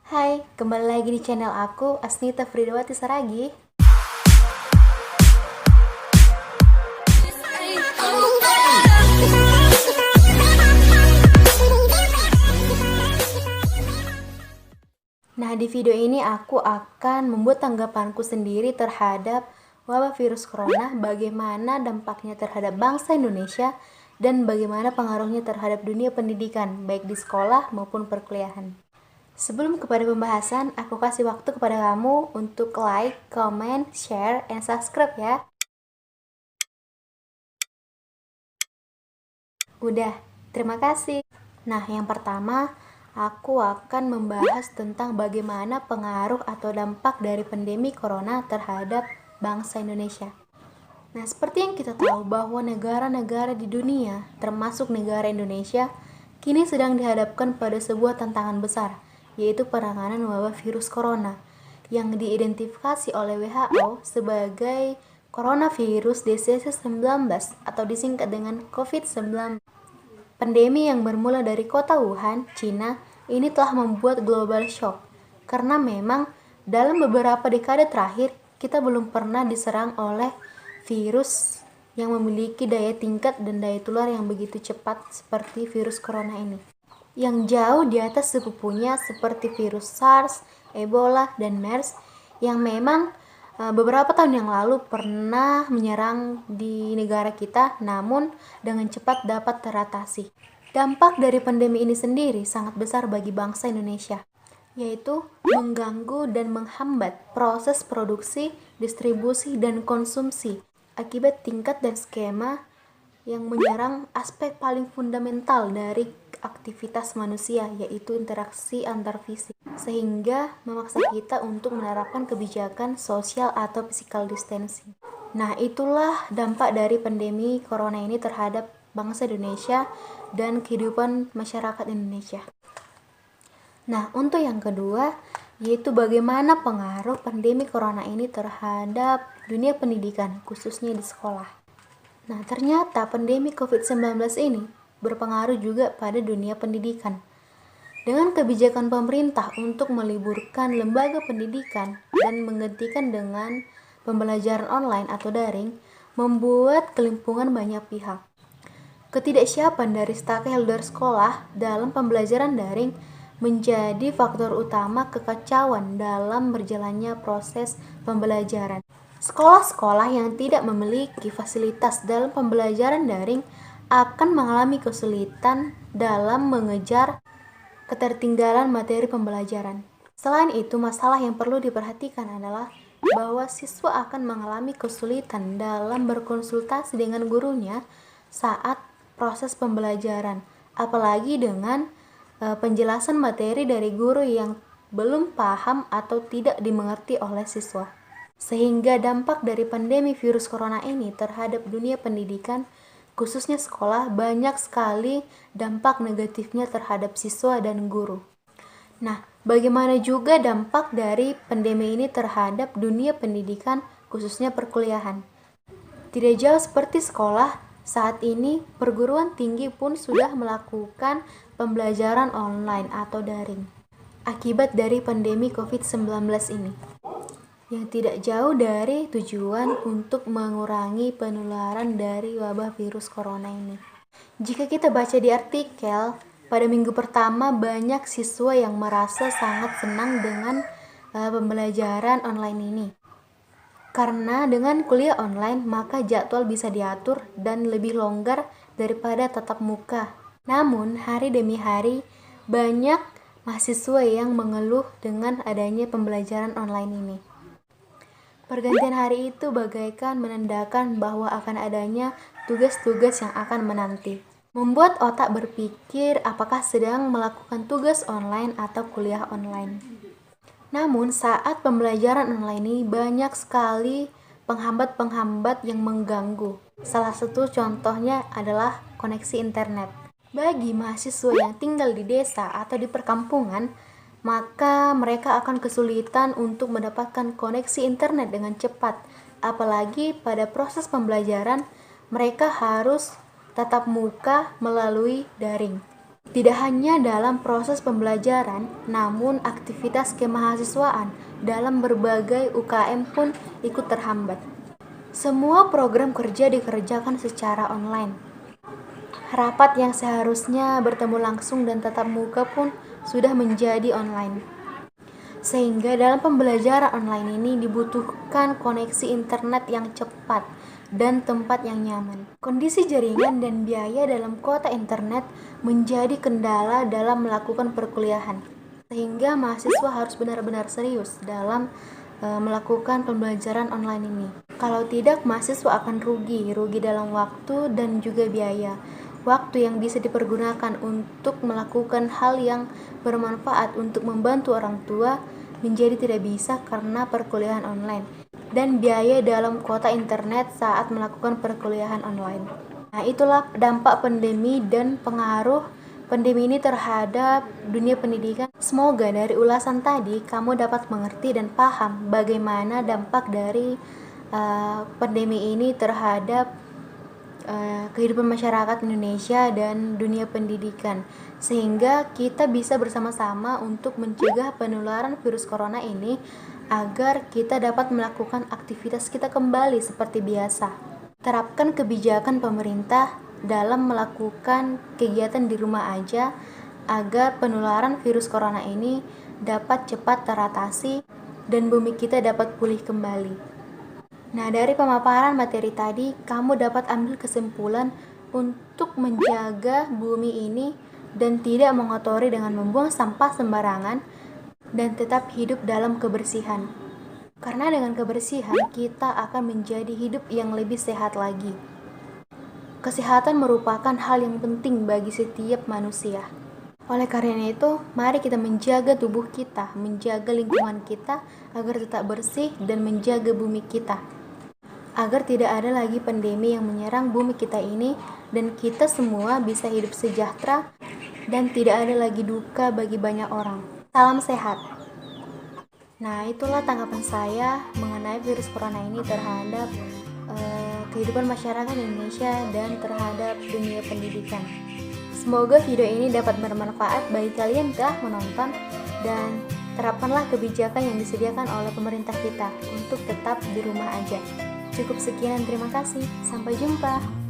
Hai, kembali lagi di channel aku, Asnita Fridawati Saragi. Nah, di video ini aku akan membuat tanggapanku sendiri terhadap wabah virus corona, bagaimana dampaknya terhadap bangsa Indonesia, dan bagaimana pengaruhnya terhadap dunia pendidikan, baik di sekolah maupun perkuliahan. Sebelum kepada pembahasan, aku kasih waktu kepada kamu untuk like, comment, share, and subscribe ya. Udah, terima kasih. Nah, yang pertama, aku akan membahas tentang bagaimana pengaruh atau dampak dari pandemi corona terhadap bangsa Indonesia. Nah, seperti yang kita tahu bahwa negara-negara di dunia, termasuk negara Indonesia, kini sedang dihadapkan pada sebuah tantangan besar, yaitu penanganan wabah virus corona, yang diidentifikasi oleh WHO sebagai coronavirus disease-19 atau disingkat dengan COVID-19. Pandemi yang bermula dari kota Wuhan, Cina, ini telah membuat global shock, karena memang dalam beberapa dekade terakhir, kita belum pernah diserang oleh virus yang memiliki daya tingkat dan daya tular yang begitu cepat seperti virus corona ini. Yang jauh di atas sepupunya seperti virus SARS, Ebola, dan MERS yang memang beberapa tahun yang lalu pernah menyerang di negara kita, namun dengan cepat dapat teratasi. Dampak dari pandemi ini sendiri sangat besar bagi bangsa Indonesia, yaitu mengganggu dan menghambat proses produksi, distribusi, dan konsumsi akibat tingkat dan skema yang menyerang aspek paling fundamental dari aktivitas manusia, yaitu interaksi antar fisik, sehingga memaksa kita untuk menerapkan kebijakan sosial atau physical distancing. Nah, itulah dampak dari pandemi corona ini terhadap bangsa Indonesia dan kehidupan masyarakat Indonesia. Nah, untuk yang kedua, yaitu bagaimana pengaruh pandemi corona ini terhadap dunia pendidikan, khususnya di sekolah. Nah, ternyata pandemi COVID-19 ini berpengaruh juga pada dunia pendidikan. Dengan kebijakan pemerintah untuk meliburkan lembaga pendidikan dan menggantikan dengan pembelajaran online atau daring, membuat kelimpungan banyak pihak. Ketidaksiapan dari stakeholder sekolah dalam pembelajaran daring menjadi faktor utama kekacauan dalam berjalannya proses pembelajaran. Sekolah-sekolah yang tidak memiliki fasilitas dalam pembelajaran daring akan mengalami kesulitan dalam mengejar ketertinggalan materi pembelajaran. Selain itu, masalah yang perlu diperhatikan adalah bahwa siswa akan mengalami kesulitan dalam berkonsultasi dengan gurunya saat proses pembelajaran, apalagi dengan penjelasan materi dari guru yang belum paham atau tidak dimengerti oleh siswa. Sehingga dampak dari pandemi virus corona ini terhadap dunia pendidikan, khususnya sekolah, banyak sekali dampak negatifnya terhadap siswa dan guru. Nah, bagaimana juga dampak dari pandemi ini terhadap dunia pendidikan, khususnya perkuliahan? Tidak jauh seperti sekolah, saat ini perguruan tinggi pun sudah melakukan pembelajaran online atau daring akibat dari pandemi COVID-19 ini, yang tidak jauh dari tujuan untuk mengurangi penularan dari wabah virus corona ini. Jika kita baca di artikel, pada minggu pertama banyak siswa yang merasa sangat senang dengan pembelajaran online ini. Karena dengan kuliah online, maka jadwal bisa diatur dan lebih longgar daripada tatap muka. Namun, hari demi hari, banyak mahasiswa yang mengeluh dengan adanya pembelajaran online ini. Pergantian hari itu bagaikan menandakan bahwa akan adanya tugas-tugas yang akan menanti. Membuat otak berpikir apakah sedang melakukan tugas online atau kuliah online. Namun saat pembelajaran online ini banyak sekali penghambat-penghambat yang mengganggu. Salah satu contohnya adalah koneksi internet. Bagi mahasiswa yang tinggal di desa atau di perkampungan, maka mereka akan kesulitan untuk mendapatkan koneksi internet dengan cepat. Apalagi pada proses pembelajaran, mereka harus tatap muka melalui daring. Tidak hanya dalam proses pembelajaran, namun aktivitas kemahasiswaan dalam berbagai UKM pun ikut terhambat. Semua program kerja dikerjakan secara online. Rapat yang seharusnya bertemu langsung dan tatap muka pun sudah menjadi online. Sehingga dalam pembelajaran online ini dibutuhkan koneksi internet yang cepat dan tempat yang nyaman. Kondisi jaringan dan biaya dalam kuota internet menjadi kendala dalam melakukan perkuliahan. Sehingga mahasiswa harus benar-benar serius dalam melakukan pembelajaran online ini. Kalau tidak, mahasiswa akan rugi dalam waktu dan juga biaya. Waktu yang bisa dipergunakan untuk melakukan hal yang bermanfaat untuk membantu orang tua menjadi tidak bisa karena perkuliahan online, dan biaya dalam kuota internet saat melakukan perkuliahan online. Nah, itulah dampak pandemi dan pengaruh pandemi ini terhadap dunia pendidikan. Semoga dari ulasan tadi kamu dapat mengerti dan paham bagaimana dampak dari pandemi ini terhadap kehidupan masyarakat Indonesia dan dunia pendidikan, sehingga kita bisa bersama-sama untuk mencegah penularan virus corona ini agar kita dapat melakukan aktivitas kita kembali seperti biasa. Terapkan kebijakan pemerintah dalam melakukan kegiatan di rumah aja agar penularan virus corona ini dapat cepat teratasi dan bumi kita dapat pulih kembali. Nah, dari pemaparan materi tadi, kamu dapat ambil kesimpulan untuk menjaga bumi ini dan tidak mengotori dengan membuang sampah sembarangan dan tetap hidup dalam kebersihan. Karena dengan kebersihan, kita akan menjadi hidup yang lebih sehat lagi. Kesehatan merupakan hal yang penting bagi setiap manusia. Oleh karena itu, mari kita menjaga tubuh kita, menjaga lingkungan kita agar tetap bersih dan menjaga bumi kita, agar tidak ada lagi pandemi yang menyerang bumi kita ini dan kita semua bisa hidup sejahtera dan tidak ada lagi duka bagi banyak orang. Salam sehat. Nah, itulah tanggapan saya mengenai virus corona ini terhadap kehidupan masyarakat Indonesia dan terhadap dunia pendidikan. Semoga video ini dapat bermanfaat bagi kalian yang telah menonton, dan terapkanlah kebijakan yang disediakan oleh pemerintah kita untuk tetap di rumah aja. Cukup sekian, terima kasih. Sampai jumpa.